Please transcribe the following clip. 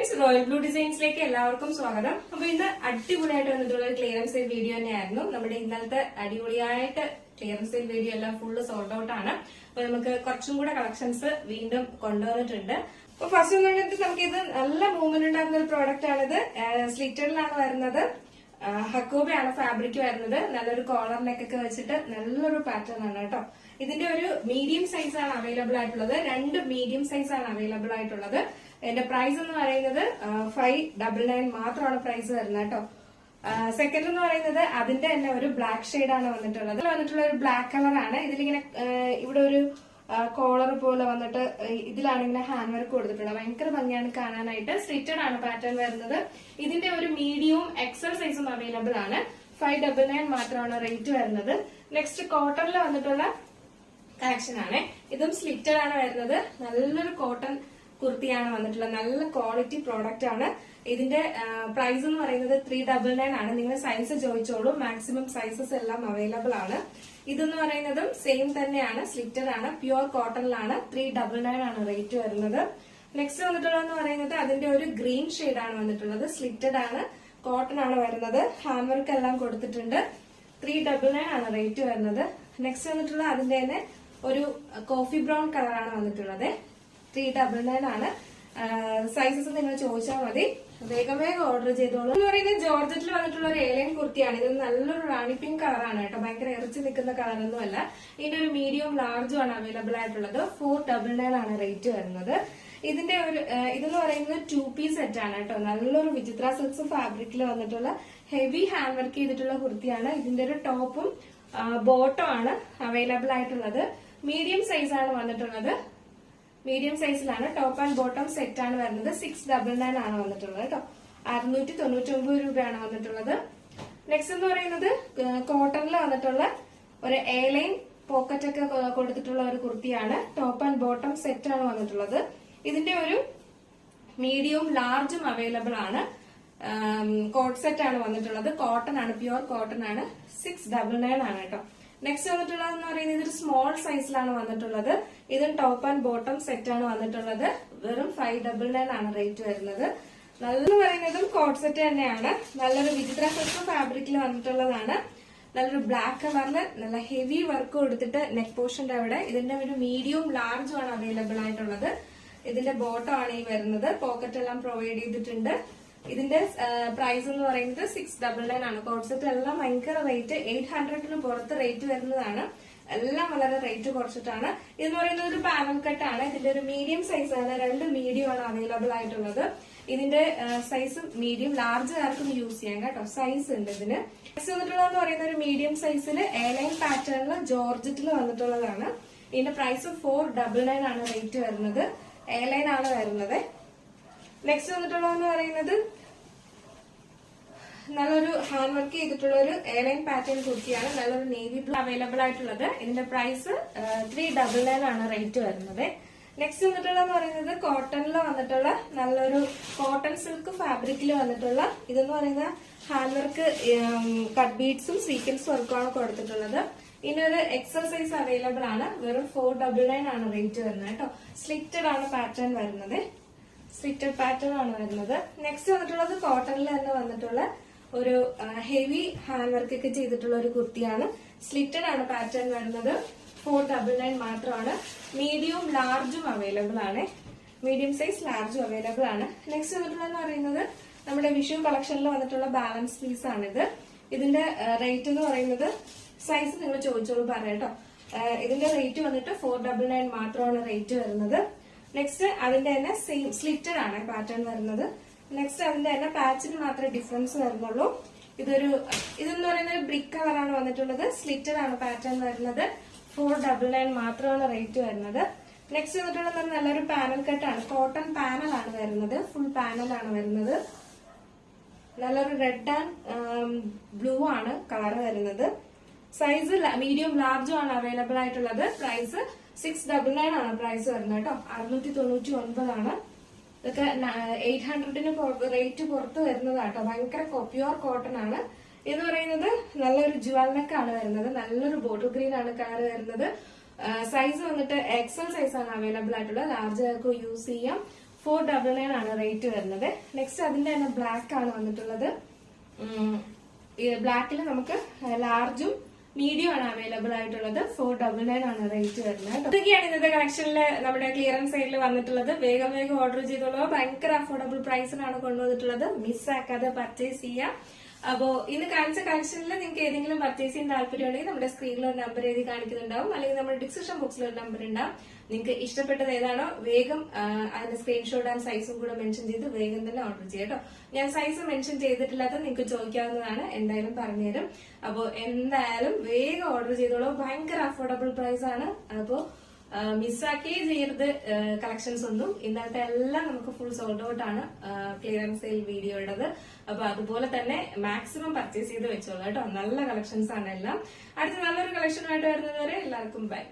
Friends, royal blue ഡിസൈൻസിലേക്ക് എല്ലാവർക്കും സ്വാഗതം. അപ്പൊ ഇന്ന് അടിപൊളിയായിട്ട് വന്നിട്ടുള്ള ഒരു ക്ലിയറൻസ് സെയിൽ വീഡിയോ തന്നെയായിരുന്നു. നമ്മുടെ ഇന്നലത്തെ അടിപൊളിയായിട്ട് ക്ലിയറൻസ് സെയിൽ വീഡിയോ എല്ലാം ഫുള്ള് സോൾഡ് ഔട്ട് ആണ്. അപ്പൊ നമുക്ക് കുറച്ചും കൂടെ കളക്ഷൻസ് വീണ്ടും കൊണ്ടുവന്നിട്ടുണ്ട്. അപ്പൊ ഫസ്റ്റ് എന്ന് പറഞ്ഞിട്ട് നമുക്ക് ഇത് നല്ല മൂവ്മെന്റ് ഉണ്ടാകുന്ന ഒരു പ്രോഡക്റ്റ് ആണിത്. സ്ലിറ്ററിലാണ് വരുന്നത്. ഹക്കോബയാണ് ഫാബ്രിക് വരുന്നത്. നല്ലൊരു കോളർ നെക്കൊക്കെ വെച്ചിട്ട് നല്ലൊരു പാറ്റേൺ ആണ് കേട്ടോ. ഇതിന്റെ ഒരു മീഡിയം സൈസ് ആണ് അവൈലബിൾ ആയിട്ടുള്ളത്. 2 മീഡിയം സൈസ് ആണ് അവൈലബിൾ ആയിട്ടുള്ളത്. എന്റെ പ്രൈസ് എന്ന് പറയുന്നത് 599 മാത്രമാണ് പ്രൈസ് വരുന്നത് കേട്ടോ. സെക്കൻഡ് എന്ന് പറയുന്നത് അതിന്റെ തന്നെ ഒരു ബ്ലാക്ക് ഷെയ്ഡ് ആണ് വന്നിട്ടുള്ളത്. വന്നിട്ടുള്ള ഒരു ബ്ലാക്ക് കളറാണ്. ഇതിലിങ്ങനെ ഇവിടെ ഒരു കോളർ പോലെ വന്നിട്ട് ഇതിലാണ് ഇങ്ങനെ ഹാൻഡ് വർക്ക് കൊടുത്തിട്ടുള്ളത്. ഭയങ്കര ഭംഗിയാണ് കാണാനായിട്ട്. സ്ലിറ്റഡ് ആണ് പാറ്റേൺ വരുന്നത്. ഇതിന്റെ ഒരു മീഡിയവും എക്സൽ സൈസും അവൈലബിൾ ആണ്. 599 മാത്രമാണ് റേറ്റ് വരുന്നത്. നെക്സ്റ്റ് കോട്ടണിൽ വന്നിട്ടുള്ള കളക്ഷൻ ആണ്. ഇതും സ്ലിറ്റഡ് ആണ് വരുന്നത്. നല്ലൊരു കോട്ടൺ കുർത്തിയാണ് വന്നിട്ടുള്ളത്. നല്ല ക്വാളിറ്റി പ്രോഡക്റ്റ് ആണ്. ഇതിന്റെ പ്രൈസ് എന്ന് പറയുന്നത് 399 ആണ്. നിങ്ങൾ സൈസ് ചോദിച്ചോളൂ. മാക്സിമം സൈസസ് എല്ലാം അവൈലബിൾ ആണ്. ഇതെന്ന് പറയുന്നതും സെയിം തന്നെയാണ്. സ്ലിറ്റഡ് ആണ്. പ്യുവർ കോട്ടണിലാണ്. 399 ആണ് റേറ്റ് വരുന്നത്. നെക്സ്റ്റ് വന്നിട്ടുള്ളതെന്ന് പറയുന്നത് അതിന്റെ ഒരു ഗ്രീൻ ഷെയ്ഡ് ആണ് വന്നിട്ടുള്ളത്. സ്ലിറ്റഡ് ആണ്. കോട്ടൺ ആണ് വരുന്നത്. ഹാൻഡ് വർക്ക് എല്ലാം കൊടുത്തിട്ടുണ്ട്. 399 ആണ് റേറ്റ് വരുന്നത്. നെക്സ്റ്റ് വന്നിട്ടുള്ള അതിന്റെ തന്നെ ഒരു കോഫി ബ്രൗൺ കളറാണ് വന്നിട്ടുള്ളത്. 399 ആണ്. സൈസസ് നിങ്ങൾ ചോദിച്ചാൽ മതി. വേഗം വേഗം ഓർഡർ ചെയ്തോളൂ. എന്ന് പറയുന്നത് ജോർജറ്റിൽ വന്നിട്ടുള്ള ഒരു ഏലൈൻ കുർത്തിയാണ്. ഇത് നല്ലൊരു റാണി പിങ്ക് കളറാണ് കേട്ടോ. ഭയങ്കര ഇറച്ചി നിൽക്കുന്ന കളറൊന്നുമല്ല. ഇതിന്റെ ഒരു മീഡിയം ലാർജും ആണ് അവൈലബിൾ ആയിട്ടുള്ളത്. 499 ആണ് റേറ്റ് വരുന്നത്. ഇതിന്റെ ഒരു ഇതെന്ന് പറയുന്നത് 2 പീസ് സെറ്റ് ആണ് കേട്ടോ. നല്ലൊരു വിചിത്ര സിൽക്സ് ഫാബ്രിക്കിൽ വന്നിട്ടുള്ള ഹെവി ഹാൻഡ് വർക്ക് ചെയ്തിട്ടുള്ള കുർത്തിയാണ്. ഇതിന്റെ ഒരു ടോപ്പും ബോട്ടം ആണ് അവൈലബിൾ ആയിട്ടുള്ളത്. മീഡിയം സൈസ് ആണ് വന്നിട്ടുള്ളത്. മീഡിയം സൈസിലാണ്. ടോപ്പ് ആൻഡ് ബോട്ടം സെറ്റ് ആണ് വരുന്നത്. 699 ആണ് വന്നിട്ടുള്ളത് കേട്ടോ. 699 രൂപയാണ് വന്നിട്ടുള്ളത്. നെക്സ്റ്റ് എന്ന് പറയുന്നത് കോട്ടണിൽ വന്നിട്ടുള്ള ഒരു എയർലൈൻ പോക്കറ്റ് ഒക്കെ കൊടുത്തിട്ടുള്ള ഒരു കുർത്തിയാണ്. ടോപ്പ് ആൻഡ് ബോട്ടം സെറ്റ് ആണ് വന്നിട്ടുള്ളത്. ഇതിന്റെ ഒരു മീഡിയവും ലാർജും അവൈലബിൾ ആണ്. കോട്ട് സെറ്റ് ആണ് വന്നിട്ടുള്ളത്. കോട്ടൺ ആണ്. പ്യുവർ കോട്ടൺ ആണ്. 699 ആണ് കേട്ടോ. നെക്സ്റ്റ് വന്നിട്ടുള്ളത് എന്ന് പറയുന്നത് ഇതൊരു സ്മോൾ സൈസിലാണ് വന്നിട്ടുള്ളത്. ഇതും ടോപ്പ് ആൻഡ് ബോട്ടം സെറ്റ് ആണ് വന്നിട്ടുള്ളത്. വെറും 599 ആണ് റേറ്റ് വരുന്നത്. നല്ല പറയുന്നതും കോട്ട് സെറ്റ് തന്നെയാണ്. നല്ലൊരു വിചിത്ര സിൽക്ക് ഫാബ്രിക്കിൽ വന്നിട്ടുള്ളതാണ്. നല്ലൊരു ബ്ലാക്ക് കളറിൽ നല്ല ഹെവി വർക്ക് കൊടുത്തിട്ട് നെക്ക് പോർഷന്റെ അവിടെ ഇതിന്റെ ഒരു മീഡിയവും ലാർജും ആണ് അവൈലബിൾ ആയിട്ടുള്ളത്. ഇതിന്റെ ബോട്ടം ആണ് ഈ വരുന്നത്. പോക്കറ്റ് എല്ലാം പ്രൊവൈഡ് ചെയ്തിട്ടുണ്ട്. ഇതിന്റെ പ്രൈസ് എന്ന് പറയുന്നത് 699 ആണ്. കോട്ട് സെറ്റ് എല്ലാം ഭയങ്കര റേറ്റ് 800-ന് പുറത്ത് റേറ്റ് വരുന്നതാണ്. എല്ലാം വളരെ റേറ്റ് കുറച്ചിട്ടാണ്. ഇതെന്ന് പറയുന്നത് ഒരു പാനൽ കട്ടാണ്. ഇതിന്റെ ഒരു മീഡിയം സൈസ് ആണ്. 2 മീഡിയം ആണ് അവൈലബിൾ ആയിട്ടുള്ളത്. ഇതിന്റെ സൈസ് മീഡിയം ലാർജ് ആർക്കും യൂസ് ചെയ്യാം കേട്ടോ. സൈസ് ഉണ്ട് ഇതിന്. നെക്സ്റ്റ് വന്നിട്ടുള്ളതെന്ന് പറയുന്ന ഒരു മീഡിയം സൈസിൽ എയർലൈൻ പാറ്റേണിൽ ജോർജറ്റിൽ വന്നിട്ടുള്ളതാണ്. ഇതിന്റെ പ്രൈസ് 499 ആണ് റേറ്റ് വരുന്നത്. എയർലൈൻ ആണ് വരുന്നത്. നെക്സ്റ്റ് വന്നിട്ടുള്ളതെന്ന് പറയുന്നത് നല്ലൊരു ഹാൻഡ് വർക്ക് ചെയ്തിട്ടുള്ള ഒരു എയർലൈൻ പാറ്റേൺ കുർത്തിയാണ്. നല്ലൊരു നേവി ബ്ലൂ അവൈലബിൾ ആയിട്ടുള്ളത്. ഇതിന്റെ പ്രൈസ് 399 ആണ് റേറ്റ് വരുന്നത്. നെക്സ്റ്റ് വന്നിട്ടുള്ളതെന്ന് പറയുന്നത് കോട്ടണിൽ വന്നിട്ടുള്ള നല്ലൊരു കോട്ടൺ സിൽക്ക് ഫാബ്രിക്കിൽ വന്നിട്ടുള്ള ഇതെന്ന് പറയുന്ന ഹാൻഡ് വർക്ക് കട്ട് ബീഡ്സും സീക്വൻസ് വർക്കുമാണ് കൊടുത്തിട്ടുള്ളത്. ഇതിനൊരു എക്സൽ സൈസ് അവൈലബിൾ ആണ്. വെറും 499 ആണ് റേറ്റ് വരുന്നത് കേട്ടോ. സ്ലിറ്റഡ് ആണ് പാറ്റേൺ വരുന്നത്. സ്ലിറ്റഡ് പാറ്റേൺ ആണ് വരുന്നത്. നെക്സ്റ്റ് വന്നിട്ടുള്ളത് കോട്ടണിൽ തന്നെ വന്നിട്ടുള്ള ഒരു ഹെവി ഹാൻഡ് വർക്ക് ഒക്കെ ചെയ്തിട്ടുള്ള ഒരു കുർത്തിയാണ്. സ്ലിറ്റഡ് ആണ് പാറ്റേൺ വരുന്നത്. 499 മാത്രമാണ്. മീഡിയവും ലാർജും അവൈലബിൾ ആണ്. മീഡിയം സൈസ് ലാർജും അവൈലബിൾ ആണ്. നെക്സ്റ്റ് വന്നിട്ടുള്ളതെന്ന് പറയുന്നത് നമ്മുടെ വിഷു കളക്ഷനിൽ വന്നിട്ടുള്ള ബാലൻസ് പീസ് ആണിത്. ഇതിന്റെ റേറ്റ് എന്ന് പറയുന്നത് സൈസ് നിങ്ങൾ ചോദിച്ചോളൂ പറയാട്ടോ. ഇതിന്റെ റേറ്റ് വന്നിട്ട് 499 മാത്രമാണ് റേറ്റ് വരുന്നത്. നെക്സ്റ്റ് അതിന്റെ തന്നെ സെയിം സ്ലിറ്റഡ് ആണ് പാറ്റേൺ വരുന്നത്. നെക്സ്റ്റ് അതിന്റെ തന്നെ പാച്ചിന് മാത്രമേ ഡിഫറൻസ് വരുന്നുള്ളൂ. ഇതെന്ന് പറയുന്നത് ബ്രിക്ക് കളറാണ് വന്നിട്ടുള്ളത്. സ്ലിറ്റഡ് ആണ് പാറ്റേൺ വരുന്നത്. 499 മാത്രമാണ് റേറ്റ് വരുന്നത്. നെക്സ്റ്റ് വന്നിട്ടുള്ളത് നല്ലൊരു പാനൽ കട്ടാണ്. കോട്ടൺ പാനൽ ആണ് വരുന്നത്. ഫുൾ പാനൽ ആണ് വരുന്നത്. നല്ലൊരു റെഡ് ആൻഡ് ബ്ലൂ ആണ് കളർ വരുന്നത്. സൈസ് മീഡിയം ലാർജും ആണ് അവൈലബിൾ ആയിട്ടുള്ളത്. പ്രൈസ് 699 ആണ് പ്രൈസ് വരുന്നത് കേട്ടോ. 699 ആണ്. ഇതൊക്കെ 800-ന് റേറ്റ് പുറത്ത് വരുന്നതാട്ടോ. ഭയങ്കര പ്യുവർ കോട്ടൺ ആണ്. ഇത് പറയുന്നത് നല്ലൊരു ജുവൽ നെക്ക് ആണ് വരുന്നത്. നല്ലൊരു ബോട്ടിൽ ഗ്രീൻ ആണ് കളർ വരുന്നത്. സൈസ് വന്നിട്ട് എക്സൽ സൈസ് ആണ് അവൈലബിൾ ആയിട്ടുള്ളത്. ലാർജ് ആർക്കും യൂസ് ചെയ്യാം. 499 ആണ് റേറ്റ് വരുന്നത്. നെക്സ്റ്റ് അതിന്റെ തന്നെ ബ്ലാക്ക് ആണ് വന്നിട്ടുള്ളത്. ബ്ലാക്കിൽ നമുക്ക് ലാർജും മീഡിയം ആണ് അവൈലബിൾ ആയിട്ടുള്ളത്. 499 ആണ് റേറ്റ് വരുന്നത്. ഇതൊക്കെയാണ് ഇന്നത്തെ കളക്ഷനിൽ നമ്മുടെ ക്ലിയറൻസ് സൈഡിൽ വന്നിട്ടുള്ളത്. വേഗം ഓർഡർ ചെയ്തോളൂ. ഭയങ്കര അഫോർഡബിൾ പ്രൈസിനാണ് കൊണ്ടുവന്നിട്ടുള്ളത്. മിസ്സാക്കാതെ പർച്ചേസ് ചെയ്യാം. അപ്പോ ഇന്ന് കാണിച്ച കളക്ഷനിൽ നിങ്ങൾക്ക് ഏതെങ്കിലും പർച്ചേസ് ചെയ്യാൻ താല്പര്യമുണ്ടെങ്കിൽ നമ്മുടെ സ്ക്രീനിൽ ഒരു നമ്പർ എഴുതി കാണിക്കുന്നുണ്ടാവും, അല്ലെങ്കിൽ നമ്മുടെ ഡിസ്ക്രിപ്ഷൻ ബോക്സിൽ ഒരു നമ്പർ ഉണ്ടാവും. നിങ്ങൾക്ക് ഇഷ്ടപ്പെട്ടത് ഏതാണോ വേഗം അതിന്റെ സ്ക്രീൻഷോട്ട് ആൻഡ് സൈസും കൂടെ മെൻഷൻ ചെയ്ത് വേഗം തന്നെ ഓർഡർ ചെയ്യാം കേട്ടോ. ഞാൻ സൈസ് മെൻഷൻ ചെയ്തിട്ടില്ലാത്ത നിങ്ങൾക്ക് ചോദിക്കാവുന്നതാണ്, എന്തായാലും പറഞ്ഞുതരും. അപ്പോ എന്തായാലും വേഗം ഓർഡർ ചെയ്തോളൂ. ഭയങ്കര അഫോർഡബിൾ പ്രൈസ് ആണ്. അപ്പോ മിസ്സാക്കിയേ ചെയ്യരുത് കളക്ഷൻസ് ഒന്നും. ഇന്നത്തെ എല്ലാം നമുക്ക് ഫുൾ സോൾഡ് ഔട്ട് ആണ് ക്ലിയറൻസ് സെയിൽ വീഡിയോയുടേത്. അപ്പൊ അതുപോലെ തന്നെ മാക്സിമം പർച്ചേസ് ചെയ്ത് വെച്ചോളൂ കേട്ടോ. നല്ല കളക്ഷൻസ് ആണ് എല്ലാം. അടുത്ത നല്ലൊരു കളക്ഷനുമായിട്ട് വരുന്നത് വരെ എല്ലാവർക്കും ബൈ.